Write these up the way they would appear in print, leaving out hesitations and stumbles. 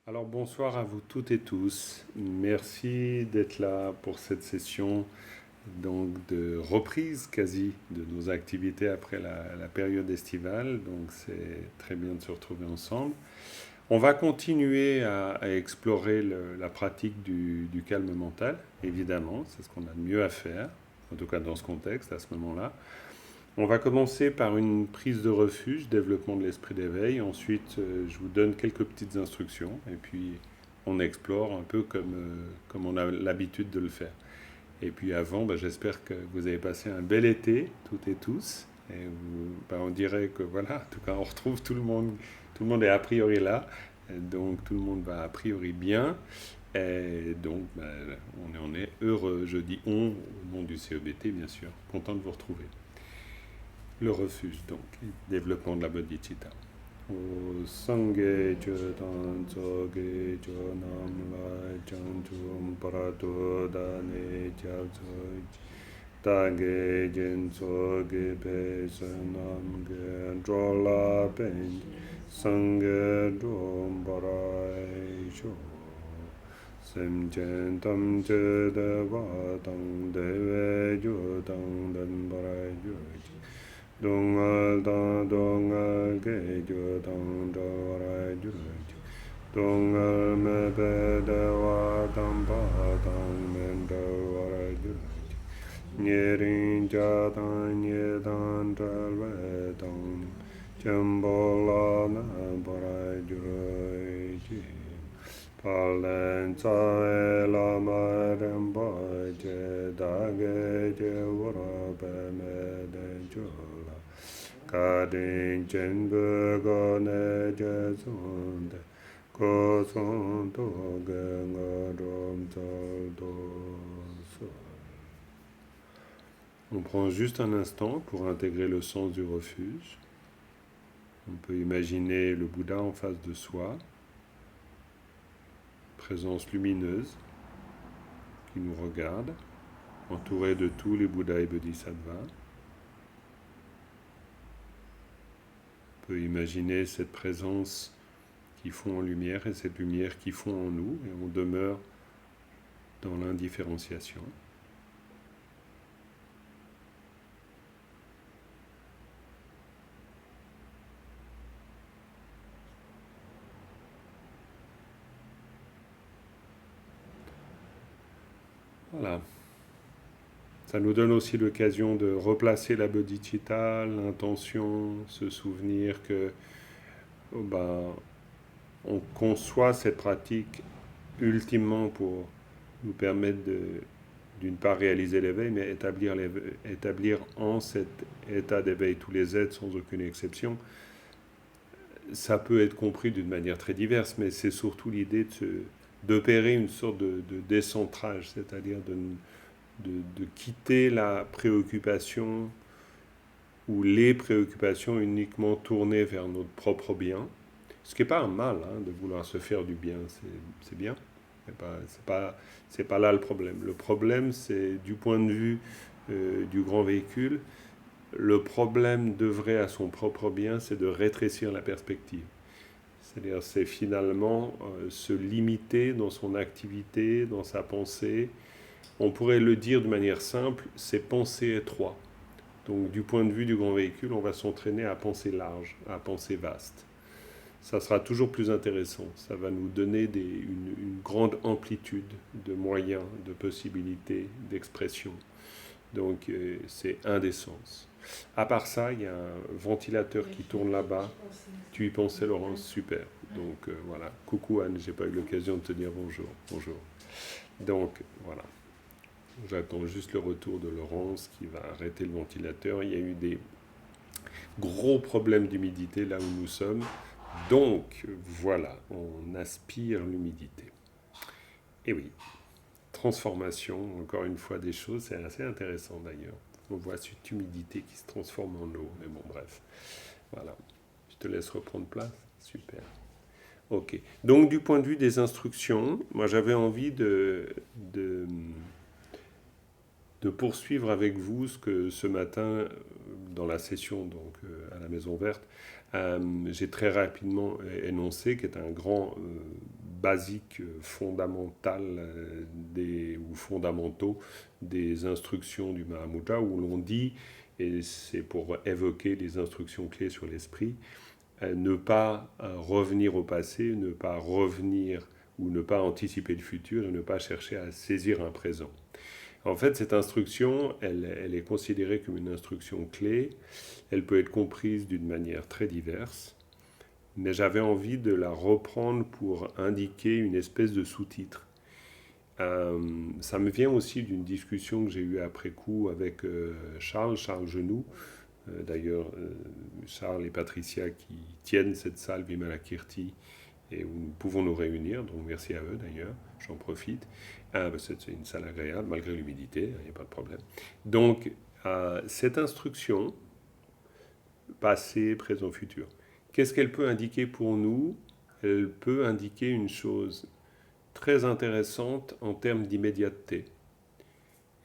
Alors bonsoir à vous toutes et tous. Merci d'être là pour cette session donc de reprise quasi de nos activités après la période estivale. Donc c'est très bien de se retrouver ensemble. On va continuer à explorer la pratique du calme mental, évidemment, c'est ce qu'on a de mieux à faire, en tout cas dans ce contexte, à ce moment-là. On va commencer par une prise de refuge, développement de l'esprit d'éveil. Ensuite, je vous donne quelques petites instructions et puis on explore un peu comme on a l'habitude de le faire. Et puis avant, j'espère que vous avez passé un bel été, toutes et tous. Et on dirait que voilà, en tout cas, on retrouve tout le monde. Tout le monde est a priori là. Et donc tout le monde va a priori bien. Et donc on est heureux. Je dis on au nom du CEBT, bien sûr. Content de vous retrouver. Le refuge, donc, développement de la bodhicitta. O sangye chodan tsoge chonam la chanchum parato dane chalsoy tage jen tsoge pe sanam ge drola pen sangye drom barai sho sem chen tam che de va tang de ve jo tang dan barai jo Dongal da dongal ge jo dang do ra ju dongal me be de wa dam pa dang men do ra ju nye rin ja dan nye dan dal ve dong cham bo la na ba ra ju ji pa len ca e la ma ren ba je da ge je wa ra be me de ju 가든 전부가 내제선데 고선도 경어롬절도 On prend juste un instant pour intégrer le sens du refuge. On peut imaginer le Bouddha en face de soi, présence lumineuse qui nous regarde, entouré de tous les Bouddhas et Bodhisattvas. On peut imaginer cette présence qui fond en lumière et cette lumière qui fond en nous, et on demeure dans l'indifférenciation. Voilà. Ça nous donne aussi l'occasion de replacer la bodhicitta, l'intention, se souvenir que on conçoit cette pratique ultimement pour nous permettre d'une part réaliser l'éveil, mais établir en cet état d'éveil tous les êtres sans aucune exception. Ça peut être compris d'une manière très diverse, mais c'est surtout l'idée d'opérer une sorte de décentrage, c'est-à-dire de quitter la préoccupation ou les préoccupations uniquement tournées vers notre propre bien. Ce qui n'est pas un mal, de vouloir se faire du bien, c'est bien. C'est pas là le problème. Le problème, c'est du point de vue du grand véhicule, le problème d'œuvrer à son propre bien, c'est de rétrécir la perspective. C'est-à-dire, c'est finalement se limiter dans son activité, dans sa pensée. On pourrait le dire de manière simple, c'est penser étroit. Donc, du point de vue du grand véhicule, on va s'entraîner à penser large, à penser vaste. Ça sera toujours plus intéressant. Ça va nous donner une grande amplitude de moyens, de possibilités, d'expression. Donc, c'est un des sens. À part ça, il y a un ventilateur qui tourne là-bas. Tu y pensais, Laurence? Super. Donc, voilà. Coucou Anne, j'ai pas eu l'occasion de te dire bonjour. Bonjour. Donc, voilà. J'attends juste le retour de Laurence qui va arrêter le ventilateur. Il y a eu des gros problèmes d'humidité là où nous sommes. Donc, voilà, on aspire l'humidité. Et oui, transformation, encore une fois, des choses, c'est assez intéressant d'ailleurs. On voit cette humidité qui se transforme en eau, mais bon, bref. Voilà. Je te laisse reprendre place. Super. Ok. Donc, du point de vue des instructions, moi j'avais envie de poursuivre avec vous ce que ce matin, dans la session donc, à la Maison Verte, j'ai très rapidement énoncé, qui est un grand basiques, fondamentales ou fondamentaux des instructions du Mahamudra, où l'on dit, et c'est pour évoquer les instructions clés sur l'esprit, ne pas revenir au passé, ne pas revenir ou ne pas anticiper le futur et ne pas chercher à saisir un présent. En fait, cette instruction, elle est considérée comme une instruction clé. Elle peut être comprise d'une manière très diverse, mais j'avais envie de la reprendre pour indiquer une espèce de sous-titre. Ça me vient aussi d'une discussion que j'ai eue après coup avec Charles Genoux. D'ailleurs, Charles et Patricia qui tiennent cette salle Vimalakirti et où nous pouvons nous réunir, donc merci à eux d'ailleurs, j'en profite. C'est une salle agréable, malgré l'humidité, il n'y a pas de problème. Donc, cette instruction, passé, présent, futur, qu'est-ce qu'elle peut indiquer pour nous? Elle peut indiquer une chose très intéressante en termes d'immédiateté.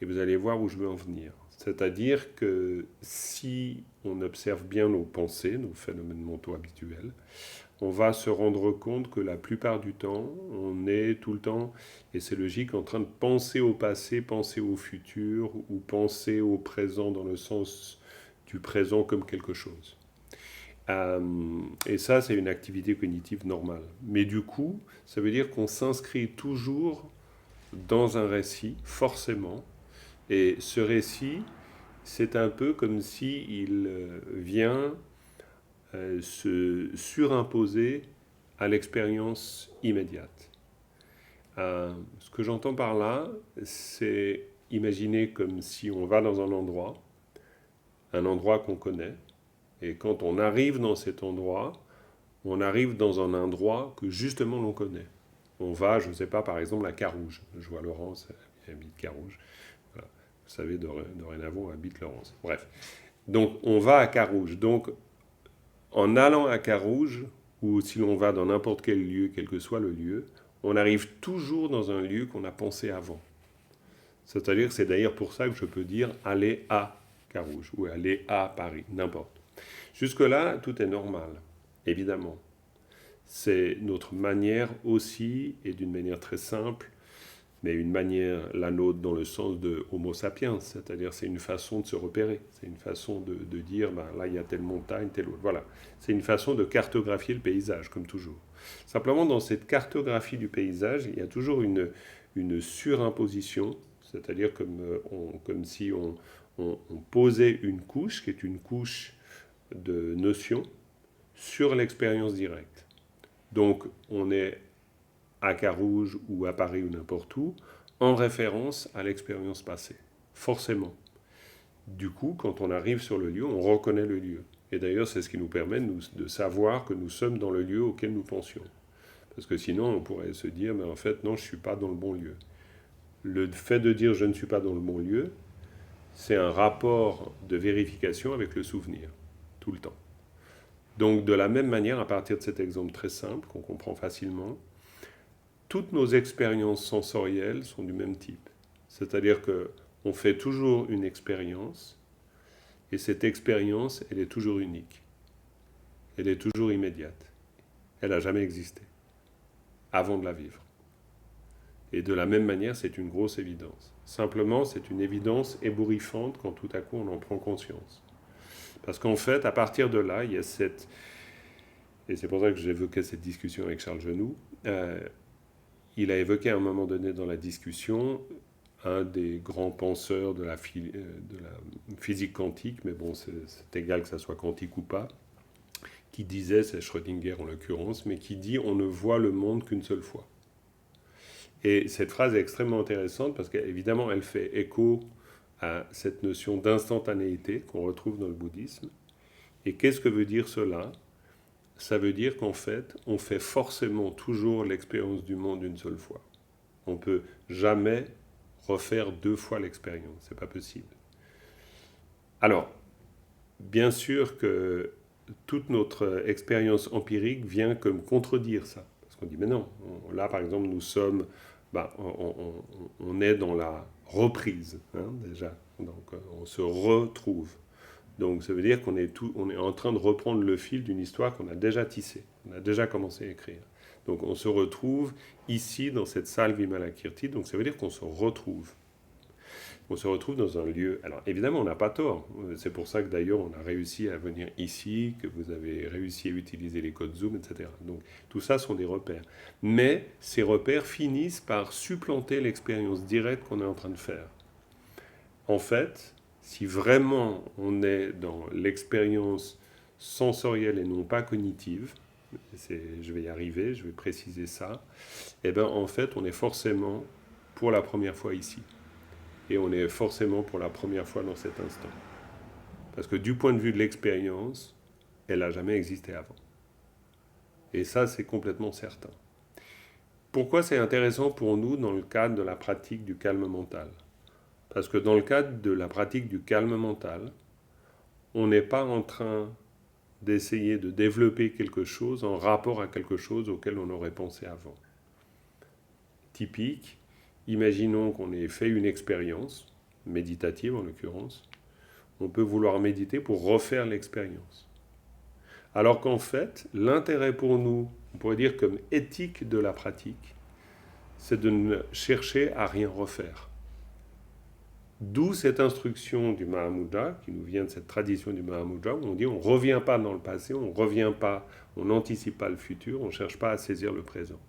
Et vous allez voir où je veux en venir. C'est-à-dire que si on observe bien nos pensées, nos phénomènes mentaux habituels, on va se rendre compte que la plupart du temps, on est tout le temps, et c'est logique, en train de penser au passé, penser au futur, ou penser au présent dans le sens du présent comme quelque chose. Et ça, c'est une activité cognitive normale. Mais du coup, ça veut dire qu'on s'inscrit toujours dans un récit, forcément. Et ce récit, c'est un peu comme s'il vient se surimposer à l'expérience immédiate. Ce que j'entends par là, c'est imaginer comme si on va dans un endroit qu'on connaît, et quand on arrive dans cet endroit, on arrive dans un endroit que justement l'on connaît. On va, je ne sais pas, par exemple à Carouge. Je vois Laurence, elle habite Carouge. Voilà. Vous savez, dorénavant, habite Laurence. Bref. Donc, on va à Carouge. Donc, en allant à Carouge, ou si l'on va dans n'importe quel lieu, quel que soit le lieu, on arrive toujours dans un lieu qu'on a pensé avant. C'est-à-dire que c'est d'ailleurs pour ça que je peux dire aller à Carouge ou aller à Paris, n'importe. Jusque-là, tout est normal, évidemment. C'est notre manière aussi, et d'une manière très simple, mais une manière, la nôtre, dans le sens de Homo sapiens, c'est-à-dire c'est une façon de se repérer, c'est une façon de dire, ben, là il y a telle montagne, telle autre, voilà. C'est une façon de cartographier le paysage, comme toujours. Simplement, dans cette cartographie du paysage, il y a toujours une surimposition, c'est-à-dire comme si on posait une couche, qui est une couche de notions, sur l'expérience directe. Donc, on est à Carouge ou à Paris ou n'importe où, en référence à l'expérience passée. Forcément. Du coup, quand on arrive sur le lieu, on reconnaît le lieu. Et d'ailleurs, c'est ce qui nous permet de savoir que nous sommes dans le lieu auquel nous pensions. Parce que sinon, on pourrait se dire, mais en fait, non, je ne suis pas dans le bon lieu. Le fait de dire je ne suis pas dans le bon lieu, c'est un rapport de vérification avec le souvenir, tout le temps. Donc, de la même manière, à partir de cet exemple très simple, qu'on comprend facilement, toutes nos expériences sensorielles sont du même type. C'est-à-dire qu'on fait toujours une expérience, et cette expérience, elle est toujours unique. Elle est toujours immédiate. Elle n'a jamais existé, avant de la vivre. Et de la même manière, c'est une grosse évidence. Simplement, c'est une évidence ébouriffante quand tout à coup on en prend conscience. Parce qu'en fait, à partir de là, il y a cette... Et c'est pour ça que j'évoquais cette discussion avec Charles Genoux. Il a évoqué à un moment donné dans la discussion un des grands penseurs de la physique quantique, mais bon, c'est égal que ça soit quantique ou pas, qui disait, c'est Schrödinger en l'occurrence, mais qui dit « on ne voit le monde qu'une seule fois ». Et cette phrase est extrêmement intéressante parce qu'évidemment, elle fait écho à cette notion d'instantanéité qu'on retrouve dans le bouddhisme. Et qu'est-ce que veut dire cela? Ça veut dire qu'en fait, on fait forcément toujours l'expérience du monde une seule fois. On ne peut jamais refaire 2 fois l'expérience, c'est pas possible. Alors, bien sûr que toute notre expérience empirique vient comme contredire ça. Parce qu'on dit, mais non, là par exemple, nous sommes, on est dans la reprise, hein, déjà. Donc on se retrouve. Donc ça veut dire qu'on est en train de reprendre le fil d'une histoire qu'on a déjà tissée, qu'on a déjà commencé à écrire. Donc on se retrouve ici dans cette salle Vimalakirti, donc ça veut dire qu'on se retrouve. On se retrouve dans un lieu. Alors évidemment, on n'a pas tort. C'est pour ça que d'ailleurs, on a réussi à venir ici, que vous avez réussi à utiliser les codes Zoom, etc. Donc tout ça sont des repères. Mais ces repères finissent par supplanter l'expérience directe qu'on est en train de faire. En fait, si vraiment on est dans l'expérience sensorielle et non pas cognitive, je vais y arriver, je vais préciser ça, et bien en fait, on est forcément pour la première fois ici. Et on est forcément pour la première fois dans cet instant. Parce que du point de vue de l'expérience, elle n'a jamais existé avant. Et ça, c'est complètement certain. Pourquoi c'est intéressant pour nous dans le cadre de la pratique du calme mental? Parce que dans le cadre de la pratique du calme mental, on n'est pas en train d'essayer de développer quelque chose en rapport à quelque chose auquel on aurait pensé avant. Typique, imaginons qu'on ait fait une expérience, méditative en l'occurrence, on peut vouloir méditer pour refaire l'expérience. Alors qu'en fait, l'intérêt pour nous, on pourrait dire comme éthique de la pratique, c'est de ne chercher à rien refaire. D'où cette instruction du Mahamudra, qui nous vient de cette tradition du Mahamudra, où on dit on ne revient pas dans le passé, on ne revient pas, on n'anticipe pas le futur, on ne cherche pas à saisir le présent.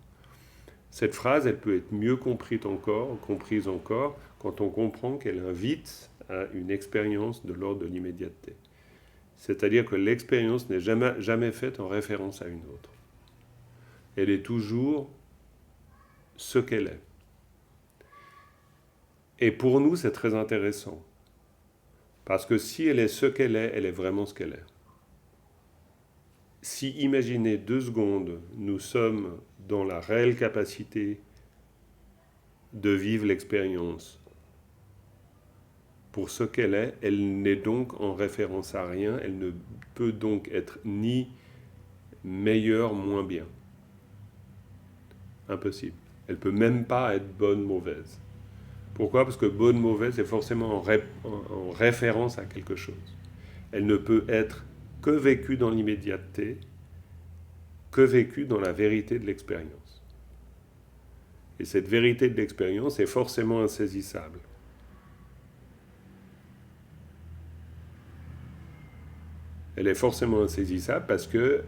Cette phrase, elle peut être mieux comprise encore, quand on comprend qu'elle invite à une expérience de l'ordre de l'immédiateté. C'est-à-dire que l'expérience n'est jamais faite en référence à une autre. Elle est toujours ce qu'elle est. Et pour nous, c'est très intéressant. Parce que si elle est ce qu'elle est vraiment ce qu'elle est. Si, imaginez 2 secondes, nous sommes dans la réelle capacité de vivre l'expérience pour ce qu'elle est, elle n'est donc en référence à rien, elle ne peut donc être ni meilleure, moins bien. Impossible. Elle ne peut même pas être bonne, mauvaise. Pourquoi? Parce que bonne, mauvaise est forcément en référence à quelque chose. Elle ne peut être que vécue dans l'immédiateté, que vécue dans la vérité de l'expérience. Et cette vérité de l'expérience est forcément insaisissable. Elle est forcément insaisissable parce que,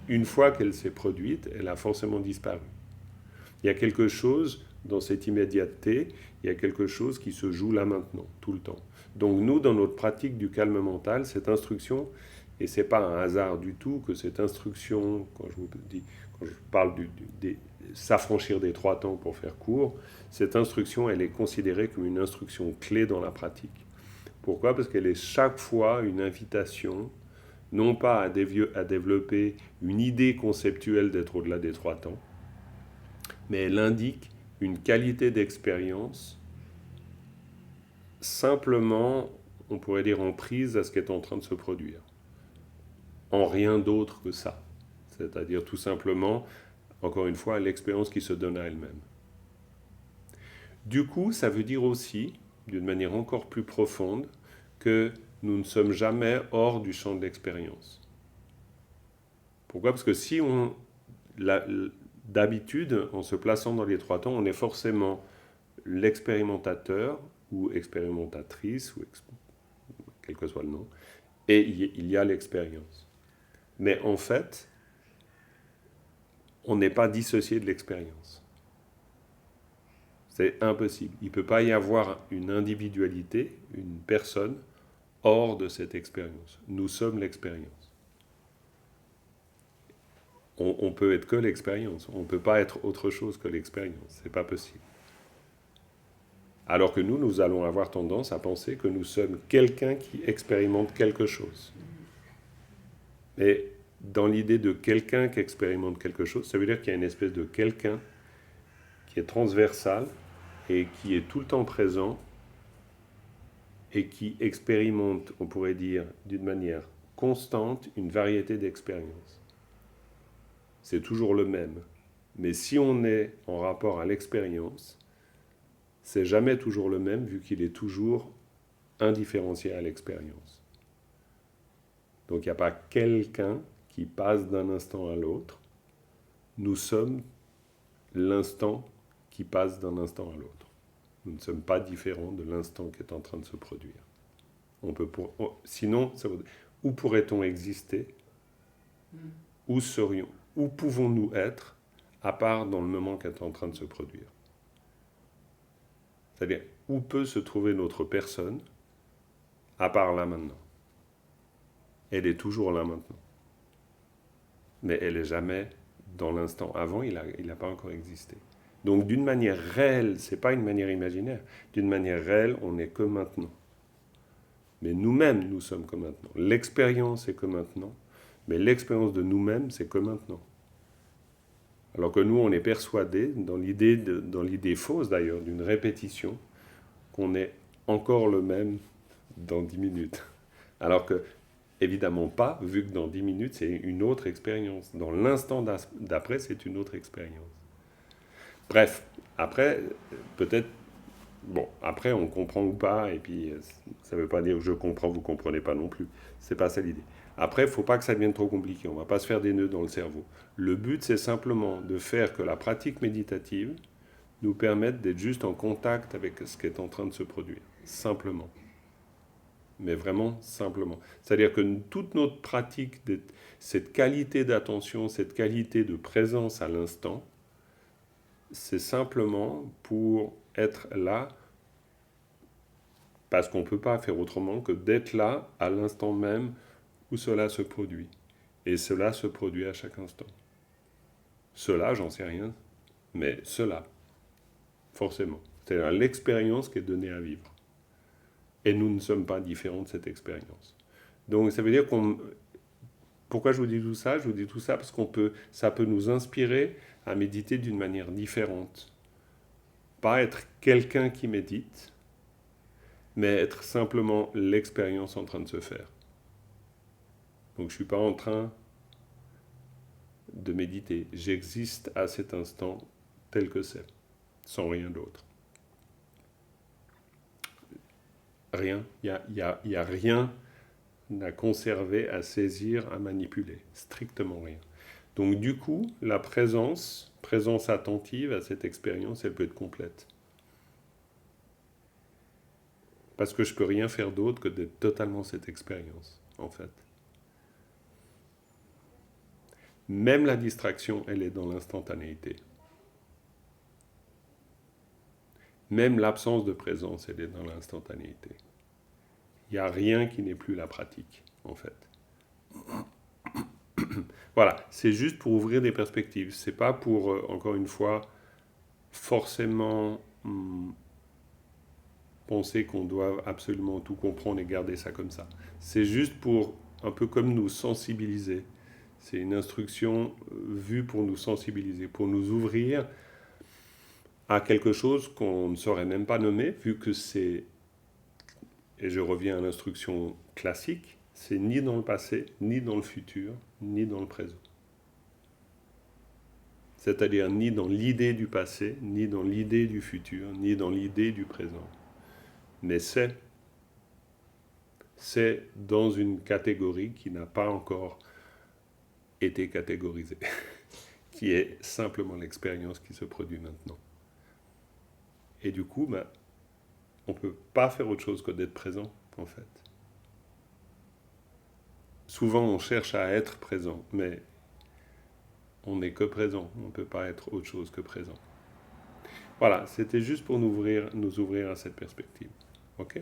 une fois qu'elle s'est produite, elle a forcément disparu. Il y a quelque chose dans cette immédiateté, il y a quelque chose qui se joue là maintenant, tout le temps. Donc nous, dans notre pratique du calme mental, cette instruction, et ce n'est pas un hasard du tout que cette instruction, quand je parle de s'affranchir des 3 temps pour faire court, cette instruction, elle est considérée comme une instruction clé dans la pratique. Pourquoi? Parce qu'elle est chaque fois une invitation, non pas à développer une idée conceptuelle d'être au-delà des 3 temps, mais elle indique une qualité d'expérience simplement, on pourrait dire, en prise à ce qui est en train de se produire. En rien d'autre que ça. C'est-à-dire tout simplement, encore une fois, l'expérience qui se donne à elle-même. Du coup, ça veut dire aussi, d'une manière encore plus profonde, que nous ne sommes jamais hors du champ de l'expérience. Pourquoi? Parce que si on... D'habitude, en se plaçant dans les 3 temps, on est forcément l'expérimentateur ou expérimentatrice, quel que soit le nom, et il y a l'expérience. Mais en fait, on n'est pas dissocié de l'expérience. C'est impossible. Il ne peut pas y avoir une individualité, une personne, hors de cette expérience. Nous sommes l'expérience. On peut être que l'expérience. On ne peut pas être autre chose que l'expérience. Ce n'est pas possible. Alors que nous allons avoir tendance à penser que nous sommes quelqu'un qui expérimente quelque chose. Mais dans l'idée de quelqu'un qui expérimente quelque chose, ça veut dire qu'il y a une espèce de quelqu'un qui est transversal et qui est tout le temps présent et qui expérimente, on pourrait dire, d'une manière constante, une variété d'expériences. C'est toujours le même. Mais si on est en rapport à l'expérience, c'est jamais toujours le même vu qu'il est toujours indifférencié à l'expérience. Donc il n'y a pas quelqu'un qui passe d'un instant à l'autre. nous sommes l'instant qui passe d'un instant à l'autre. Nous ne sommes pas différents de l'instant qui est en train de se produire. Sinon, où pourrait-on exister? Où serions? Où pouvons-nous être, à part dans le moment qui est en train de se produire? C'est-à-dire, où peut se trouver notre personne, à part là maintenant? Elle est toujours là maintenant. Mais elle n'est jamais dans l'instant. Avant, il n'a pas encore existé. Donc, d'une manière réelle, ce n'est pas une manière imaginaire. D'une manière réelle, on n'est que maintenant. Mais nous-mêmes, nous sommes que maintenant. L'expérience est que maintenant. Mais l'expérience de nous-mêmes, c'est que maintenant. Alors que nous, on est persuadés, dans l'idée fausse d'ailleurs, d'une répétition, qu'on est encore le même dans 10 minutes. Alors que, évidemment pas, vu que dans 10 minutes, c'est une autre expérience. Dans l'instant d'après, c'est une autre expérience. Bref, après, peut-être, après on comprend ou pas, et puis ça ne veut pas dire que je comprends, vous ne comprenez pas non plus. C'est pas ça l'idée. Après, il ne faut pas que ça devienne trop compliqué, on ne va pas se faire des nœuds dans le cerveau. Le but, c'est simplement de faire que la pratique méditative nous permette d'être juste en contact avec ce qui est en train de se produire, simplement. Mais vraiment simplement. C'est-à-dire que toute notre pratique, cette qualité d'attention, cette qualité de présence à l'instant, c'est simplement pour être là, parce qu'on ne peut pas faire autrement que d'être là à l'instant même où cela se produit. Et cela se produit à chaque instant. Cela, j'en sais rien, mais cela, forcément. C'est-à-dire l'expérience qui est donnée à vivre. Et nous ne sommes pas différents de cette expérience. Donc ça veut dire qu'on... Pourquoi je vous dis tout ça? Je vous dis tout ça parce ça peut nous inspirer à méditer d'une manière différente. Pas être quelqu'un qui médite, mais être simplement l'expérience en train de se faire. Donc je ne suis pas en train de méditer. J'existe à cet instant tel que c'est, sans rien d'autre. Rien. Il y a rien à conserver, à saisir, à manipuler. Strictement rien. Donc du coup, la présence attentive à cette expérience, elle peut être complète. Parce que je ne peux rien faire d'autre que d'être totalement cette expérience, en fait. Même la distraction, elle est dans l'instantanéité. Même l'absence de présence, elle est dans l'instantanéité. Il n'y a rien qui n'est plus la pratique, en fait. Voilà, c'est juste pour ouvrir des perspectives. C'est pas pour, encore une fois, forcément penser qu'on doit absolument tout comprendre et garder ça comme ça. C'est juste pour, un peu comme nous sensibiliser. C'est une instruction vue pour nous sensibiliser, pour nous ouvrir à quelque chose qu'on ne saurait même pas nommer, vu que c'est, et je reviens à l'instruction classique, c'est ni dans le passé, ni dans le futur, ni dans le présent. C'est-à-dire ni dans l'idée du passé, ni dans l'idée du futur, ni dans l'idée du présent. Mais c'est dans une catégorie qui n'a pas encore été catégorisée, qui est simplement l'expérience qui se produit maintenant. Et du coup, on ne peut pas faire autre chose que d'être présent, en fait. Souvent, on cherche à être présent, mais on n'est que présent. On ne peut pas être autre chose que présent. Voilà, c'était juste pour nous ouvrir à cette perspective. OK?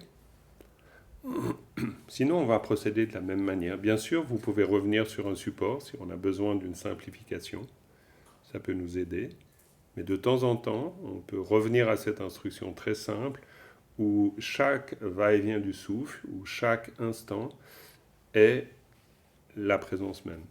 Sinon, on va procéder de la même manière. Bien sûr, vous pouvez revenir sur un support si on a besoin d'une simplification. Ça peut nous aider. Mais de temps en temps, on peut revenir à cette instruction très simple où chaque va-et-vient du souffle, où chaque instant est la présence même.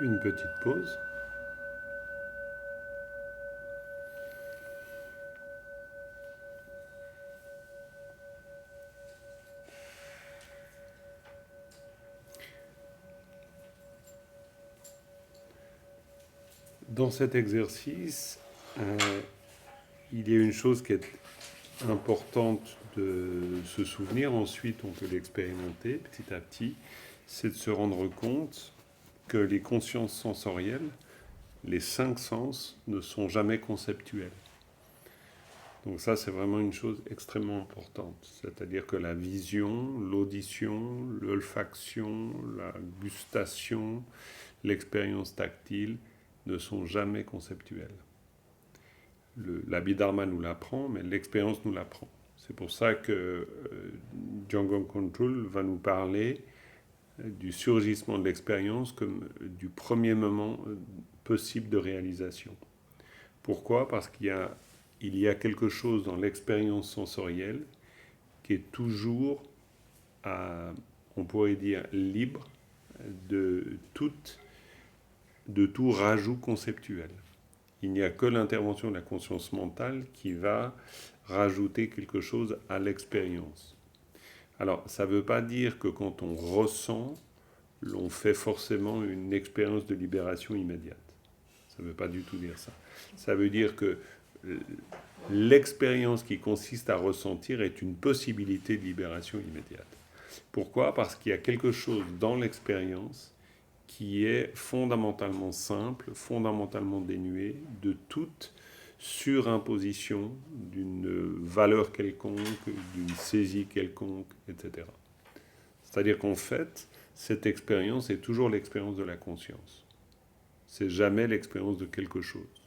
une petite pause. Dans cet exercice, il y a une chose qui est importante de se souvenir, ensuite on peut l'expérimenter petit à petit, c'est de se rendre compte que les consciences sensorielles, les 5 sens, ne sont jamais conceptuels. Donc ça, c'est vraiment une chose extrêmement importante. C'est-à-dire que la vision, l'audition, l'olfaction, la gustation, l'expérience tactile ne sont jamais conceptuelles. L'Abhidharma nous l'apprend, mais l'expérience nous l'apprend. C'est pour ça que Djangong Kongtrul va nous parler du surgissement de l'expérience comme du premier moment possible de réalisation. Pourquoi ? Parce qu'il y a quelque chose dans l'expérience sensorielle qui est toujours, on pourrait dire, libre de tout rajout conceptuel. Il n'y a que l'intervention de la conscience mentale qui va rajouter quelque chose à l'expérience. Alors, ça ne veut pas dire que quand on ressent, l'on fait forcément une expérience de libération immédiate. Ça ne veut pas du tout dire ça. Ça veut dire que l'expérience qui consiste à ressentir est une possibilité de libération immédiate. Pourquoi ? Parce qu'il y a quelque chose dans l'expérience qui est fondamentalement simple, fondamentalement dénué de toute surimposition d'une valeur quelconque, d'une saisie quelconque, etc. C'est-à-dire qu'en fait, cette expérience est toujours l'expérience de la conscience. C'est jamais l'expérience de quelque chose.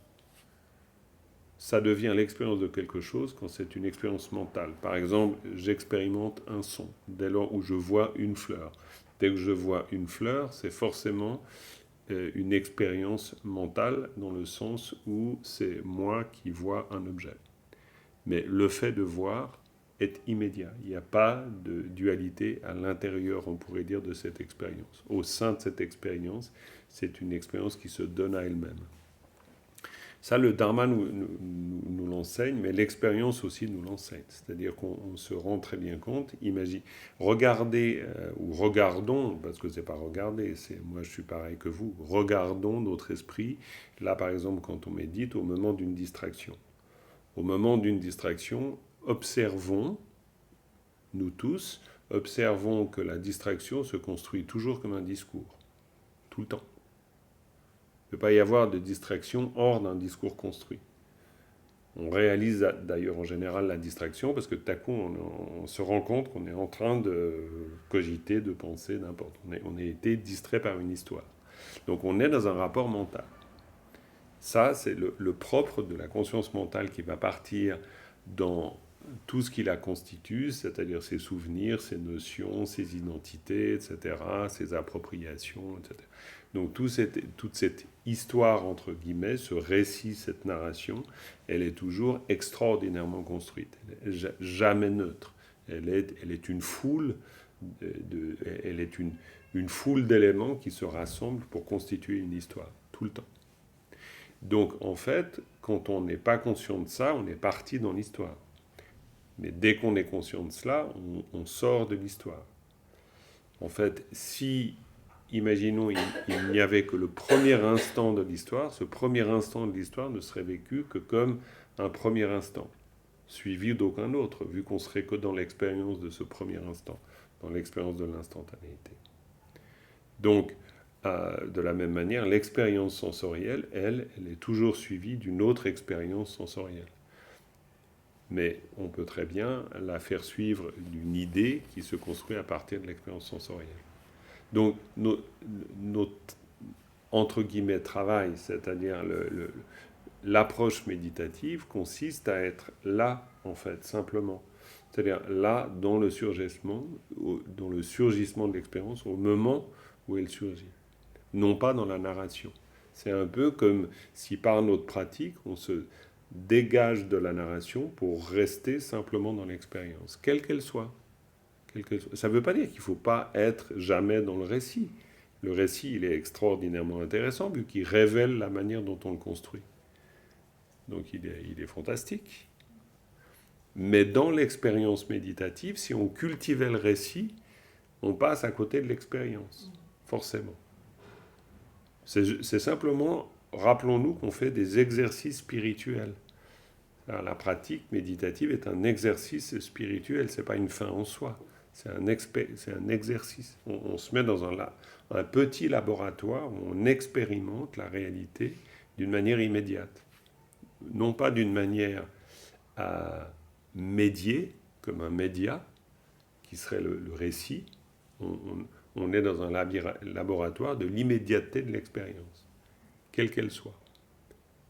Ça devient l'expérience de quelque chose quand c'est une expérience mentale. Par exemple, j'expérimente un son dès lors où je vois une fleur. Dès que je vois une fleur, c'est forcément une expérience mentale dans le sens où c'est moi qui vois un objet. Mais le fait de voir est immédiat. Il n'y a pas de dualité à l'intérieur, on pourrait dire, de cette expérience. Au sein de cette expérience, c'est une expérience qui se donne à elle-même. Ça, le Dharma nous l'enseigne, mais l'expérience aussi nous l'enseigne. C'est-à-dire qu'on se rend très bien compte. Regardez, ou regardons, parce que c'est pas regarder, moi je suis pareil que vous, regardons notre esprit, là par exemple quand on médite, au moment d'une distraction. Au moment d'une distraction, observons, nous tous, observons que la distraction se construit toujours comme un discours, tout le temps. Il ne peut pas y avoir de distraction hors d'un discours construit. On réalise d'ailleurs en général la distraction parce que tout à coup on se rend compte qu'on est en train de cogiter, de penser, n'importe. On a été distrait par une histoire. Donc on est dans un rapport mental. Ça, c'est le propre de la conscience mentale qui va partir dans tout ce qui la constitue, c'est-à-dire ses souvenirs, ses notions, ses identités, etc., ses appropriations, etc. Donc toute cette histoire, entre guillemets, ce récit, cette narration, elle est toujours extraordinairement construite. Elle n'est jamais neutre. Elle est une foule, une foule d'éléments qui se rassemblent pour constituer une histoire, tout le temps. Donc en fait, quand on n'est pas conscient de ça, on est parti dans l'histoire. Mais dès qu'on est conscient de cela, on sort de l'histoire. En fait, si, imaginons, il n'y avait que le premier instant de l'histoire, ce premier instant de l'histoire ne serait vécu que comme un premier instant, suivi d'aucun autre, vu qu'on serait que dans l'expérience de ce premier instant, dans l'expérience de l'instantanéité. Donc, de la même manière, l'expérience sensorielle, elle est toujours suivie d'une autre expérience sensorielle. Mais on peut très bien la faire suivre d'une idée qui se construit à partir de l'expérience sensorielle. Donc, notre, entre guillemets, travail, c'est-à-dire l'approche méditative, consiste à être là, en fait, simplement. C'est-à-dire là, dans le surgissement de l'expérience, au moment où elle surgit. Non pas dans la narration. C'est un peu comme si par notre pratique, on se dégage de la narration pour rester simplement dans l'expérience, quelle qu'elle soit. Ça ne veut pas dire qu'il ne faut pas être jamais dans le récit, Le récit, il est extraordinairement intéressant vu qu'il révèle la manière dont on le construit. Donc il est fantastique. Mais dans l'expérience méditative, si on cultivait le récit, on passe à côté de l'expérience, forcément. C'est simplement, rappelons-nous qu'on fait des exercices spirituels. Alors, la pratique méditative est un exercice spirituel, ce n'est pas une fin en soi. C'est un exercice. On se met dans un petit laboratoire où on expérimente la réalité d'une manière immédiate. Non pas d'une manière à médier, comme un média, qui serait le récit. On est dans un laboratoire de l'immédiateté de l'expérience, quelle qu'elle soit.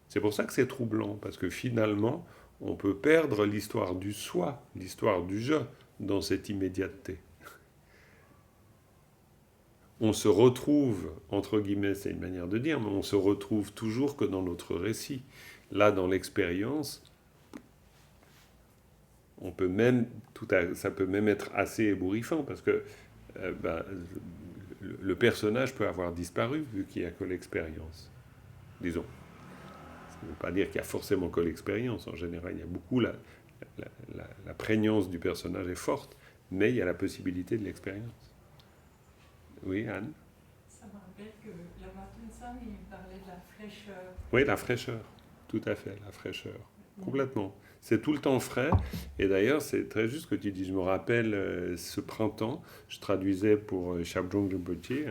C'est pour ça que c'est troublant, parce que finalement, on peut perdre l'histoire du soi, l'histoire du je, dans cette immédiateté. On se retrouve, entre guillemets, c'est une manière de dire, mais on se retrouve toujours que dans notre récit. Là, dans l'expérience, on peut même, ça peut même être assez ébouriffant, parce que le personnage peut avoir disparu, vu qu'il n'y a que l'expérience. Disons. Ça ne veut pas dire qu'il y a forcément que l'expérience. En général, il y a beaucoup, la prégnance du personnage est forte, mais il y a la possibilité de l'expérience. Oui, Anne? Ça me rappelle que la Martinson, il parlait de la fraîcheur. Oui, la fraîcheur. Tout à fait, la fraîcheur. Complètement. C'est tout le temps frais. Et d'ailleurs, c'est très juste ce que tu dis. Je me rappelle ce printemps, je traduisais pour Shabdrung Rinpoche.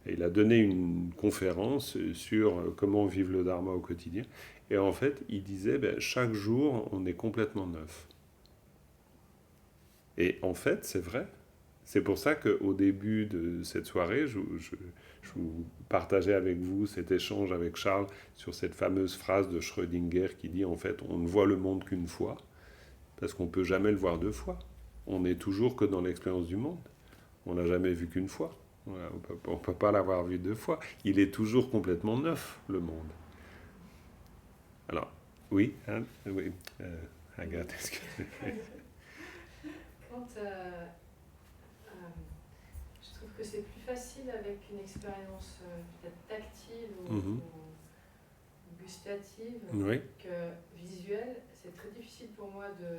Il a donné une conférence sur comment vivre le Dharma au quotidien. Et en fait, il disait, chaque jour, on est complètement neuf. Et en fait, c'est vrai. C'est pour ça qu'au début de cette soirée, je vous partageais avec vous cet échange avec Charles sur cette fameuse phrase de Schrödinger qui dit, en fait, on ne voit le monde qu'une fois, parce qu'on ne peut jamais le voir deux fois. On n'est toujours que dans l'expérience du monde. On n'a jamais vu qu'une fois. Voilà, on ne peut pas l'avoir vu deux fois. Il est toujours complètement neuf, le monde. Alors, oui, hein, oui, Agathe, est-ce que... Quand je trouve que c'est plus facile avec une expérience peut-être tactile ou gustative que visuelle. C'est très difficile pour moi de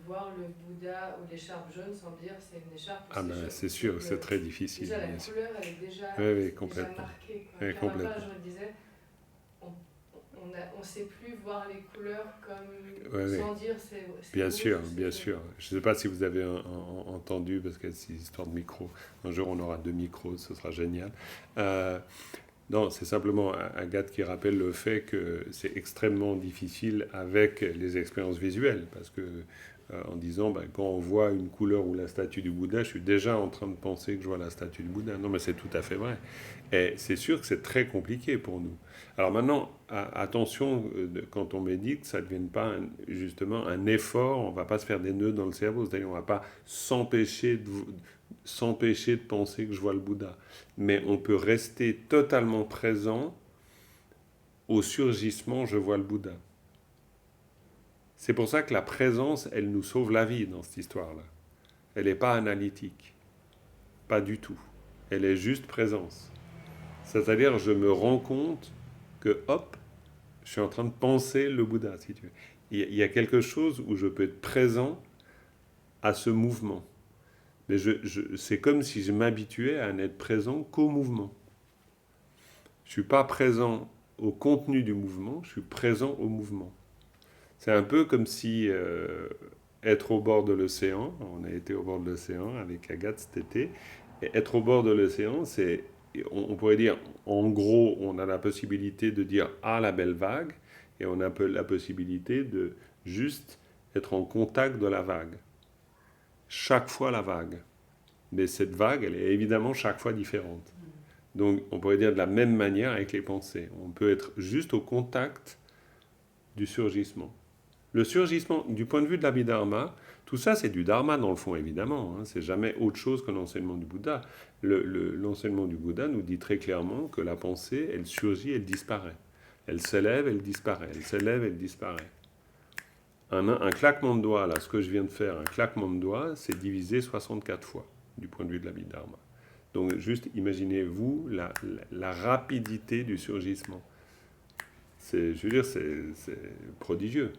voir le Bouddha ou l'écharpe jaune sans me dire c'est une écharpe. Ah ben c'est sûr, c'est très difficile. Déjà la couleur elle est déjà, déjà marquée. Oui, complètement. Enfin, je me disais, on ne sait plus voir les couleurs comme sans dire c'est bien beau, sûr, bien sûr. Je ne sais pas si vous avez entendu, parce que c'est une histoire de micro. Un jour, on aura 2 micros, ce sera génial. Non, c'est simplement Agathe qui rappelle le fait que c'est extrêmement difficile avec les expériences visuelles, parce que en disant, quand on voit une couleur ou la statue du Bouddha, je suis déjà en train de penser que je vois la statue du Bouddha. Non, mais c'est tout à fait vrai. Et c'est sûr que c'est très compliqué pour nous. Alors maintenant, attention, quand on médite, ça ne devienne pas justement un effort, on ne va pas se faire des nœuds dans le cerveau, c'est-à-dire on ne va pas s'empêcher de penser que je vois le Bouddha. Mais on peut rester totalement présent au surgissement « je vois le Bouddha ». C'est pour ça que la présence, elle nous sauve la vie dans cette histoire-là. Elle n'est pas analytique. Pas du tout. Elle est juste présence. C'est-à-dire, je me rends compte que, hop, je suis en train de penser le Bouddha, si tu veux. Il y a quelque chose où je peux être présent à ce mouvement. Mais c'est comme si je m'habituais à n'être présent qu'au mouvement. Je ne suis pas présent au contenu du mouvement, je suis présent au mouvement. C'est un peu comme si être au bord de l'océan, on a été au bord de l'océan avec Agathe cet été, et être au bord de l'océan, c'est, on pourrait dire, en gros, on a la possibilité de dire « Ah, la belle vague », et on a la possibilité de juste être en contact de la vague. Chaque fois la vague. Mais cette vague, elle est évidemment chaque fois différente. Donc, on pourrait dire de la même manière avec les pensées. On peut être juste au contact du surgissement. Le surgissement, du point de vue de l'Abhidharma, tout ça c'est du Dharma dans le fond évidemment, c'est jamais autre chose que l'enseignement du Bouddha. L'enseignement du Bouddha nous dit très clairement que la pensée, elle surgit, elle disparaît. Elle s'élève, elle disparaît, elle s'élève, elle disparaît. Un claquement de doigts, là, ce que je viens de faire, un claquement de doigts, c'est divisé 64 fois, du point de vue de l'Abhidharma. Donc juste imaginez-vous la rapidité du surgissement. Je veux dire, c'est prodigieux.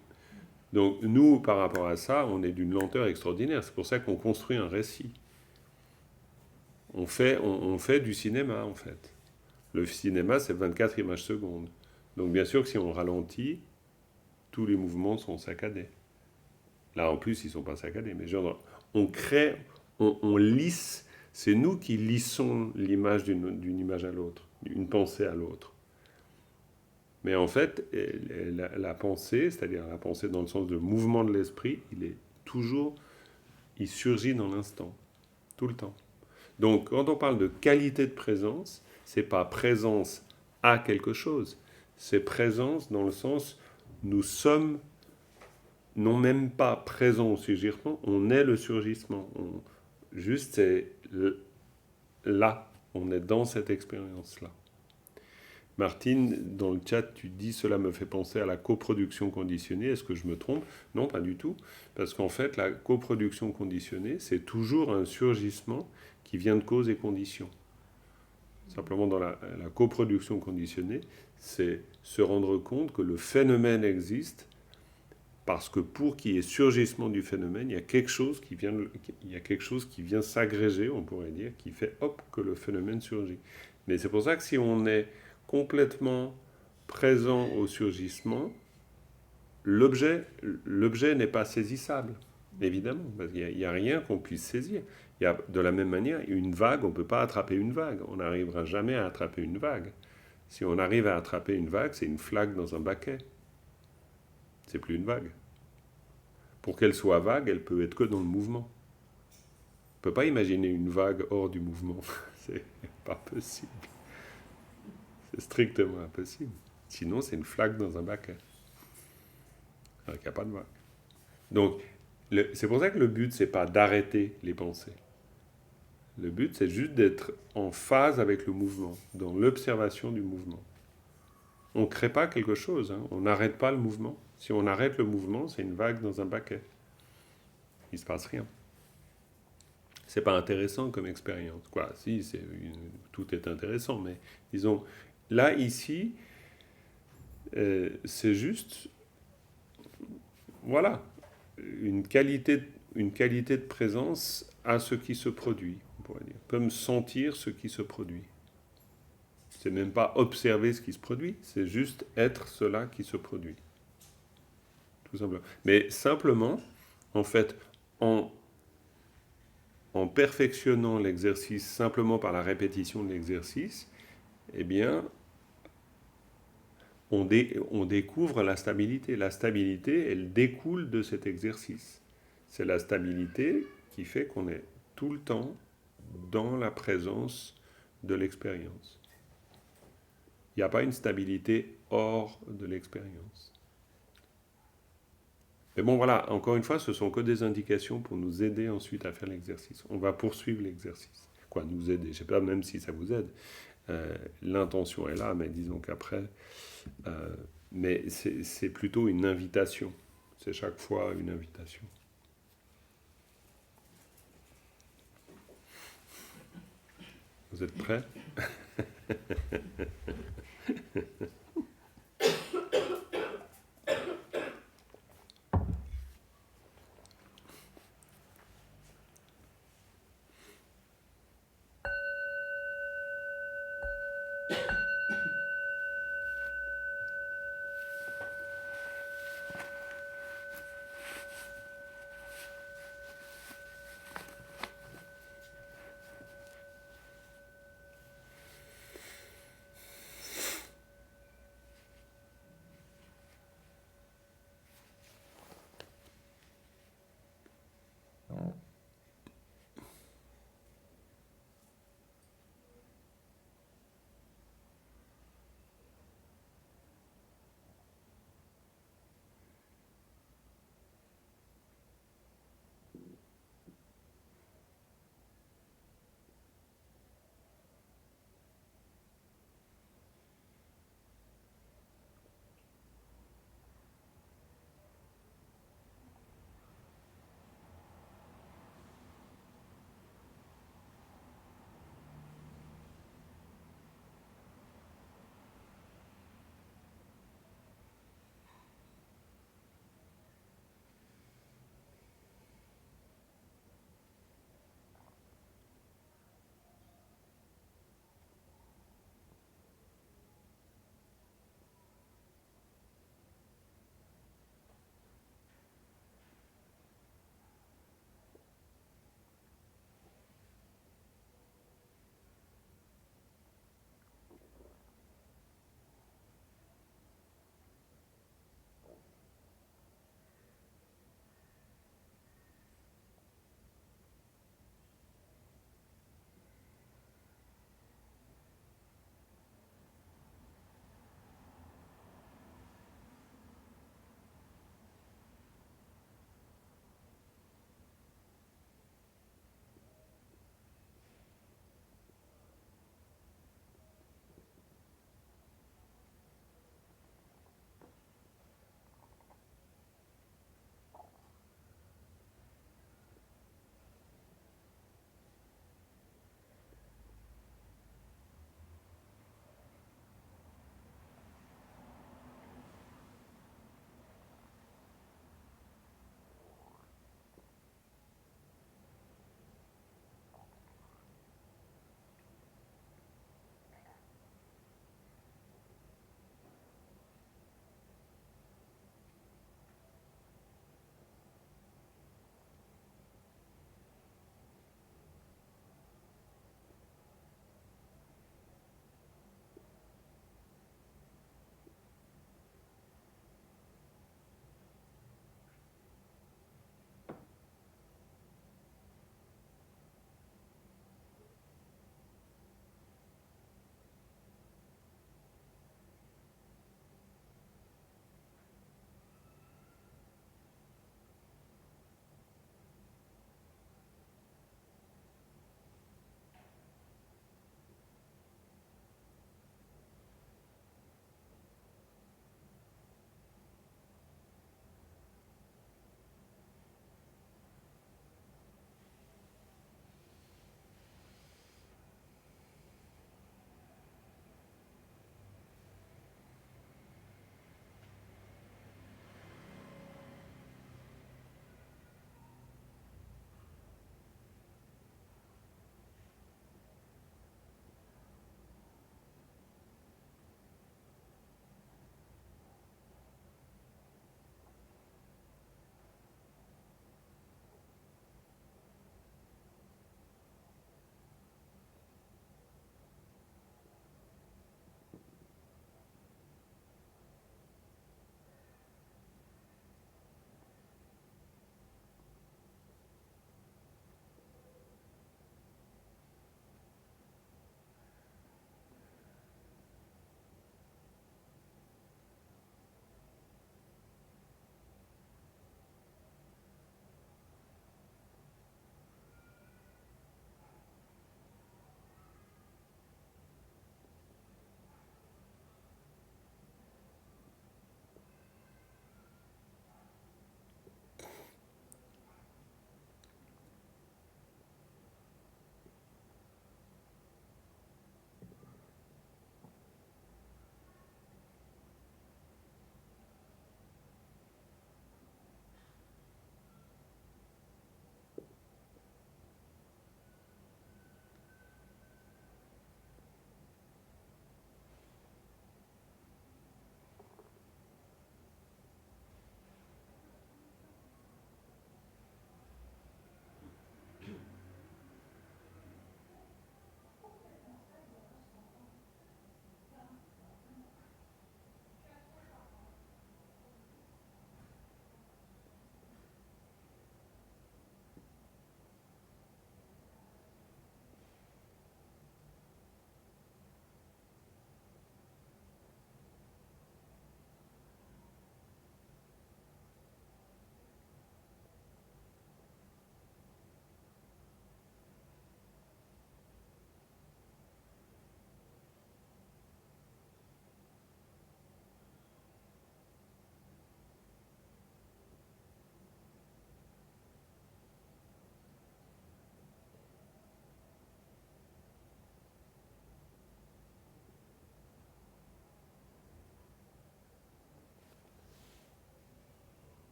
Donc nous, par rapport à ça, on est d'une lenteur extraordinaire. C'est pour ça qu'on construit un récit. On fait du cinéma, en fait. Le cinéma, c'est 24 images secondes. Donc bien sûr que si on ralentit, tous les mouvements sont saccadés. Là, en plus, ils ne sont pas saccadés. Mais genre, on crée, on lisse. C'est nous qui lissons l'image d'une image à l'autre, d'une pensée à l'autre. Mais en fait, la pensée, c'est-à-dire la pensée dans le sens de mouvement de l'esprit, il surgit dans l'instant, tout le temps. Donc, quand on parle de qualité de présence, c'est pas présence à quelque chose, c'est présence dans le sens, nous sommes non même pas présents au surgissement, on est le surgissement. Juste, c'est là, on est dans cette expérience-là. Martine, dans le chat, tu dis « Cela me fait penser à la coproduction conditionnée ». Est-ce que je me trompe? Non, pas du tout. Parce qu'en fait, la coproduction conditionnée, c'est toujours un surgissement qui vient de cause et condition. Simplement, dans la coproduction conditionnée, c'est se rendre compte que le phénomène existe parce que pour qu'il y ait surgissement du phénomène, il y a quelque chose qui vient s'agréger, on pourrait dire, qui fait hop que le phénomène surgit. Mais c'est pour ça que si on est complètement présent au surgissement, l'objet n'est pas saisissable, évidemment, parce qu'il n'y a rien qu'on puisse saisir. De la même manière, une vague, on ne peut pas attraper une vague, on n'arrivera jamais à attraper une vague. Si on arrive à attraper une vague, c'est une flaque dans un baquet. C'est plus une vague. Pour qu'elle soit vague, elle peut être que dans le mouvement. On ne peut pas imaginer une vague hors du mouvement. C'est pas possible. C'est strictement impossible. Sinon, c'est une flaque dans un baquet. Alors qu'il n'y a pas de vague. Donc, c'est pour ça que le but, c'est pas d'arrêter les pensées. Le but, c'est juste d'être en phase avec le mouvement, dans l'observation du mouvement. On ne crée pas quelque chose, hein. On n'arrête pas le mouvement. Si on arrête le mouvement, c'est une vague dans un baquet. Il ne se passe rien. C'est pas intéressant comme expérience. Quoi, si, tout est intéressant, mais disons, là, ici, c'est juste, voilà, une qualité de présence à ce qui se produit, on pourrait dire. Comme sentir ce qui se produit. C'est même pas observer ce qui se produit, c'est juste être cela qui se produit. Tout simplement. Mais simplement, en fait, en perfectionnant l'exercice simplement par la répétition de l'exercice, eh bien, on découvre la stabilité. La stabilité, elle découle de cet exercice. C'est la stabilité qui fait qu'on est tout le temps dans la présence de l'expérience. Il n'y a pas une stabilité hors de l'expérience. Mais bon, voilà, encore une fois, ce sont que des indications pour nous aider ensuite à faire l'exercice. On va poursuivre l'exercice. Quoi, nous aider? Je ne sais pas même si ça vous aide. L'intention est là, mais disons qu'après... mais c'est plutôt une invitation. C'est chaque fois une invitation. Vous êtes prêts?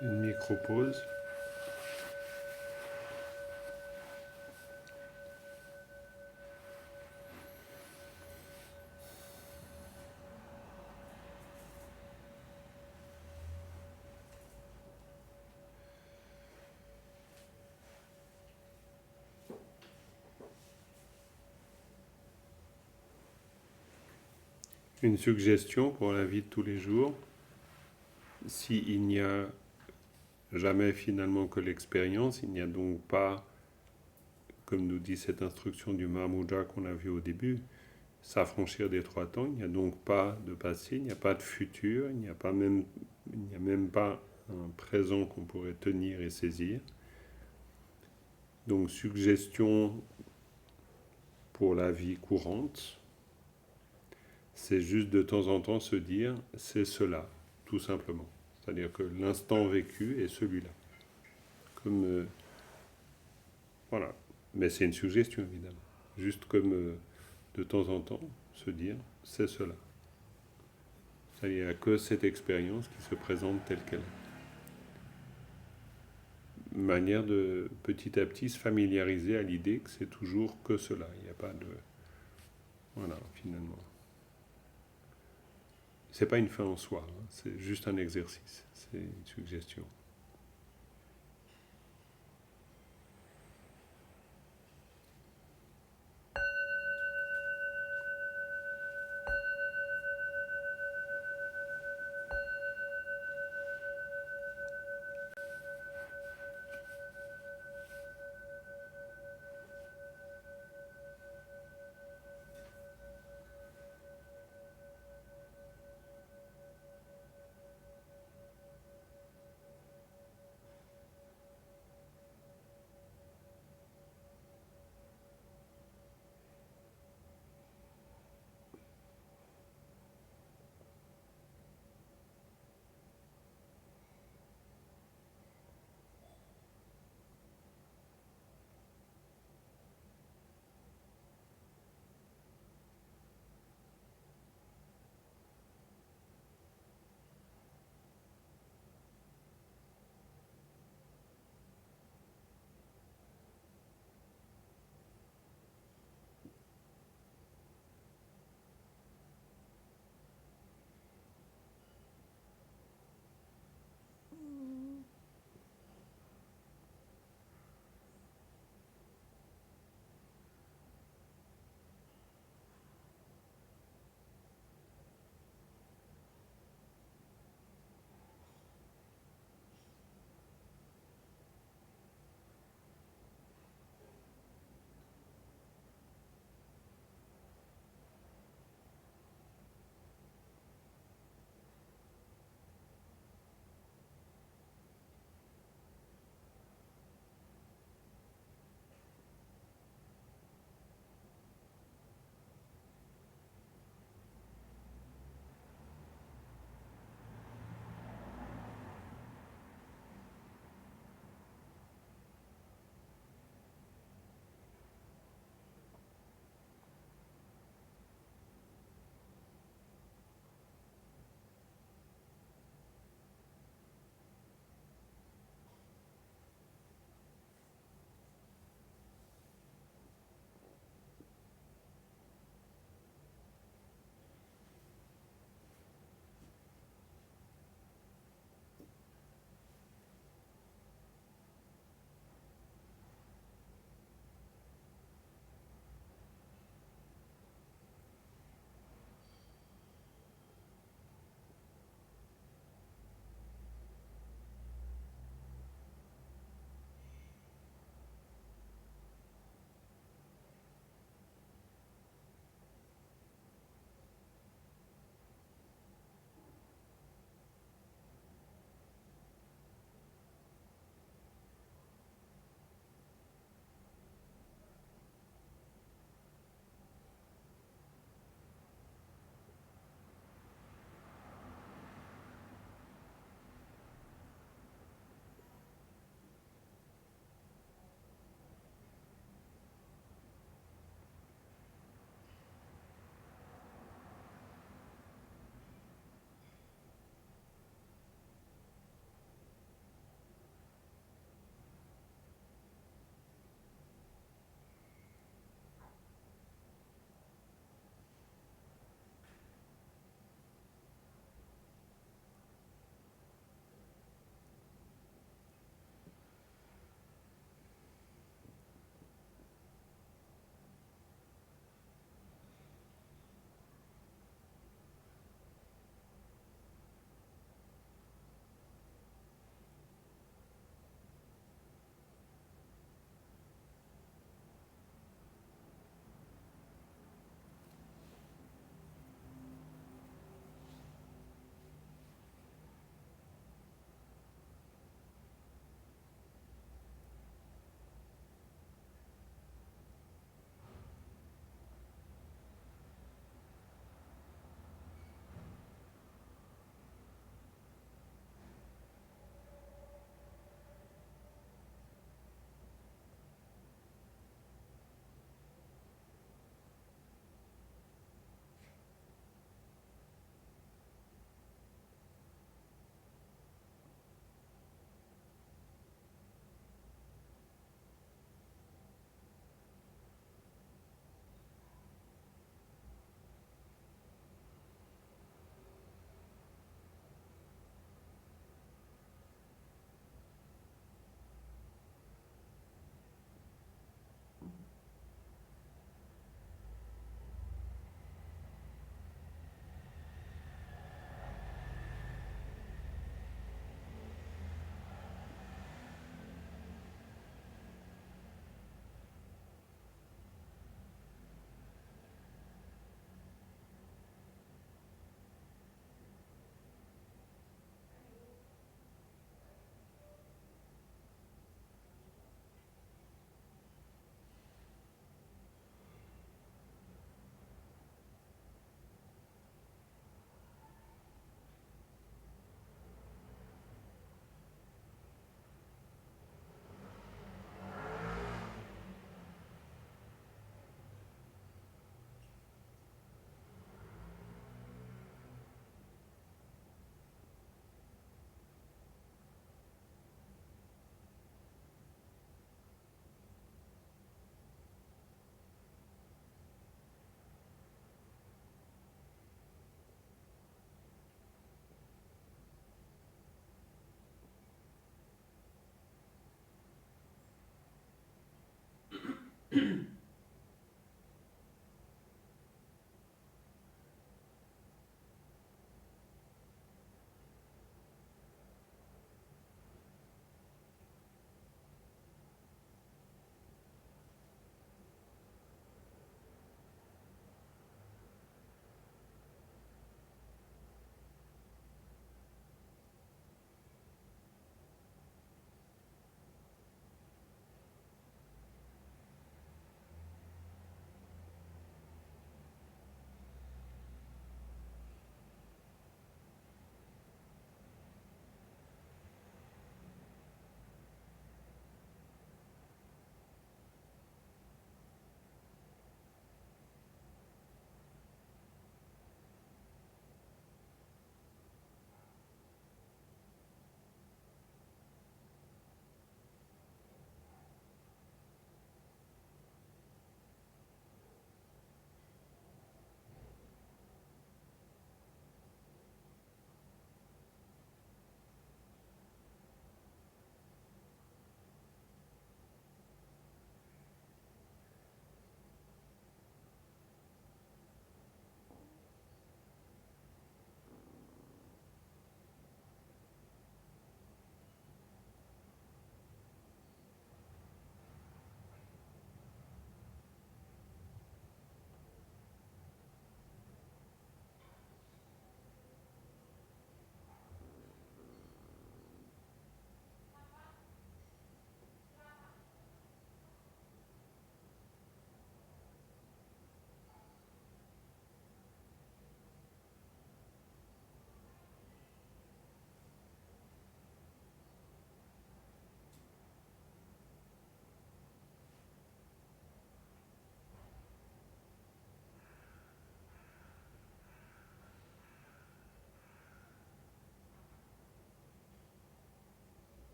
Une micro-pause. Une suggestion pour la vie de tous les jours. S'il n'y a jamais finalement que l'expérience, il n'y a donc pas, comme nous dit cette instruction du Mahamudra qu'on a vu au début, s'affranchir des trois temps. Il n'y a donc pas de passé, il n'y a pas de futur, il n'y a même pas un présent qu'on pourrait tenir et saisir. Donc suggestion pour la vie courante, c'est juste de temps en temps se dire c'est cela, tout simplement. C'est-à-dire que l'instant vécu est celui-là. Comme voilà. Mais c'est une suggestion évidemment. Juste comme de temps en temps se dire c'est cela. Il n'y a que cette expérience qui se présente telle qu'elle est. Manière de petit à petit se familiariser à l'idée que c'est toujours que cela. Il n'y a pas de... Voilà, finalement. C'est pas une fin en soi, hein, c'est juste un exercice, c'est une suggestion.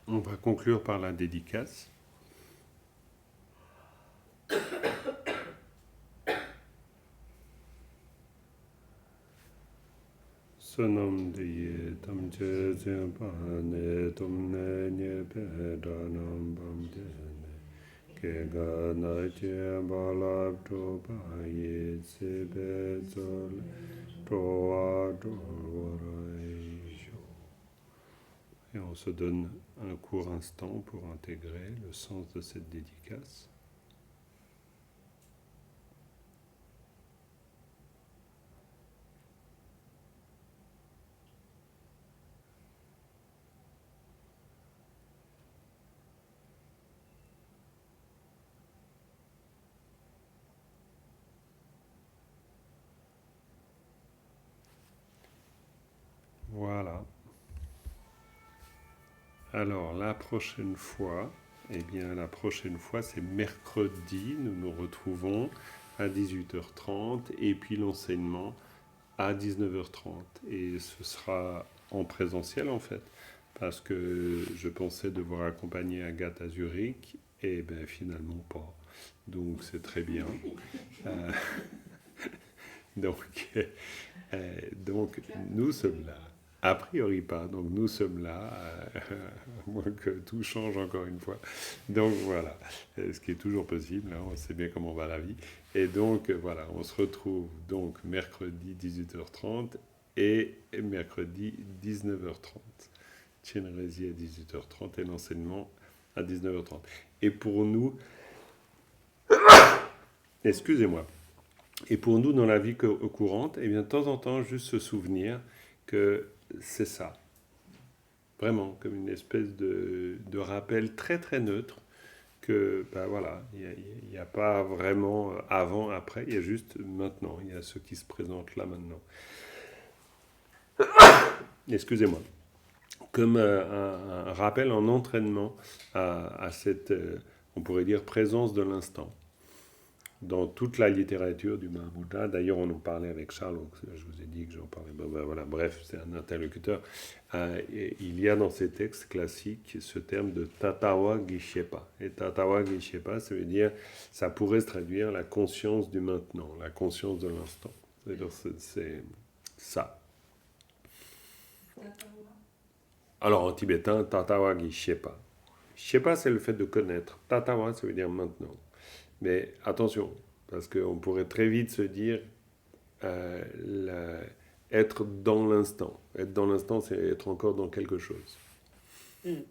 On va conclure par la dédicace. Sonam diye tam cezim pane tum ne nye pedanam bam jene ke gana che balab to paye se bezol to adorai. Et on se donne un court instant pour intégrer le sens de cette dédicace. Voilà. Alors, la prochaine fois, c'est mercredi. Nous nous retrouvons à 18h30 et puis l'enseignement à 19h30. Et ce sera en présentiel, en fait, parce que je pensais devoir accompagner Agathe à Zurich et ben finalement pas. Donc, c'est très bien. Donc, nous sommes là. A priori pas, donc nous sommes là, à moins que tout change encore une fois. Donc voilà, ce qui est toujours possible, hein, on sait bien comment va la vie. Et donc voilà, on se retrouve donc mercredi 18h30 et mercredi 19h30. Chenrezi à 18h30 et l'enseignement à 19h30. Et pour nous, excusez-moi, et pour nous dans la vie courante, eh bien de temps en temps, juste se souvenir que c'est ça. Vraiment, comme une espèce de rappel très très neutre que, ben voilà, il n'y a pas vraiment avant, après, il y a juste maintenant, il y a ce qui se présente là maintenant. Excusez-moi. Comme un rappel en entraînement à cette, on pourrait dire, présence de l'instant. Dans toute la littérature du Mahamudra, d'ailleurs on en parlait avec Charles, je vous ai dit que j'en parlais, voilà, bref, c'est un interlocuteur, il y a dans ces textes classiques ce terme de Tatawa Gishepa. Et Tatawa Gishepa, ça veut dire, ça pourrait se traduire la conscience du maintenant, la conscience de l'instant. C'est ça. Alors en tibétain, Tatawa Gishepa. Shepa, c'est le fait de connaître. Tatawa, ça veut dire maintenant. Mais attention, parce qu'on pourrait très vite se dire être dans l'instant. Être dans l'instant, c'est être encore dans quelque chose. Il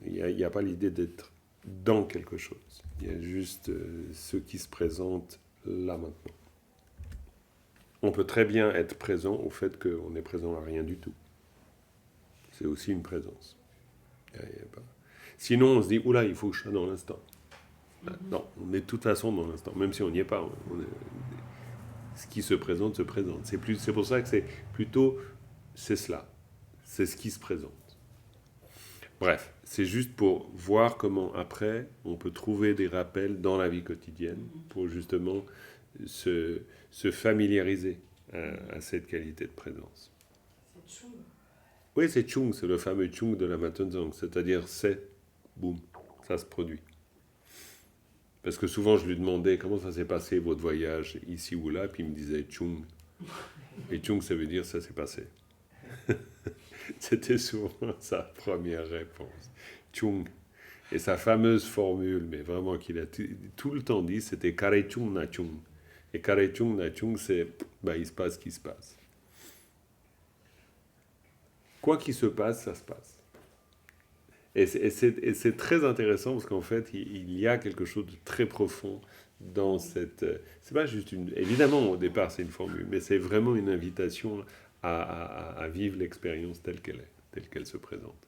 n'y a pas l'idée d'être dans quelque chose. Il y a juste ce qui se présente là maintenant. On peut très bien être présent au fait qu'on est présent à rien du tout. C'est aussi une présence. Sinon, on se dit, oula, il faut que je sois dans l'instant. Non, on est de toute façon dans l'instant, même si on n'y est pas. Ce qui se présente, se présente. C'est pour ça que c'est plutôt, c'est cela. C'est ce qui se présente. Bref, c'est juste pour voir comment après, on peut trouver des rappels dans la vie quotidienne pour justement se familiariser à cette qualité de présence. C'est Chung. Oui, c'est Chung, c'est le fameux Chung de la Matenzang, c'est-à-dire c'est, boum, ça se produit. Parce que souvent, je lui demandais comment ça s'est passé votre voyage ici ou là, puis il me disait Chung. Et Chung, ça veut dire ça s'est passé. C'était souvent sa première réponse. Chung. Et sa fameuse formule, mais vraiment qu'il a tout le temps dit, c'était Kare Chung na Chung. Et Kare Chung na Chung, c'est il se passe ce qui se passe. Quoi qu'il se passe, ça se passe. Et c'est très intéressant parce qu'en fait, il y a quelque chose de très profond dans cette... C'est pas juste une... Évidemment, au départ, c'est une formule, mais c'est vraiment une invitation à vivre l'expérience telle qu'elle est, telle qu'elle se présente.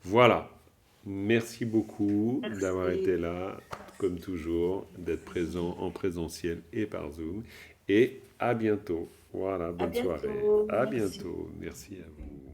Voilà. Merci beaucoup d'avoir été là, comme toujours, d'être présent en présentiel et par Zoom. Et à bientôt. Voilà, bonne soirée. À bientôt. Merci à vous.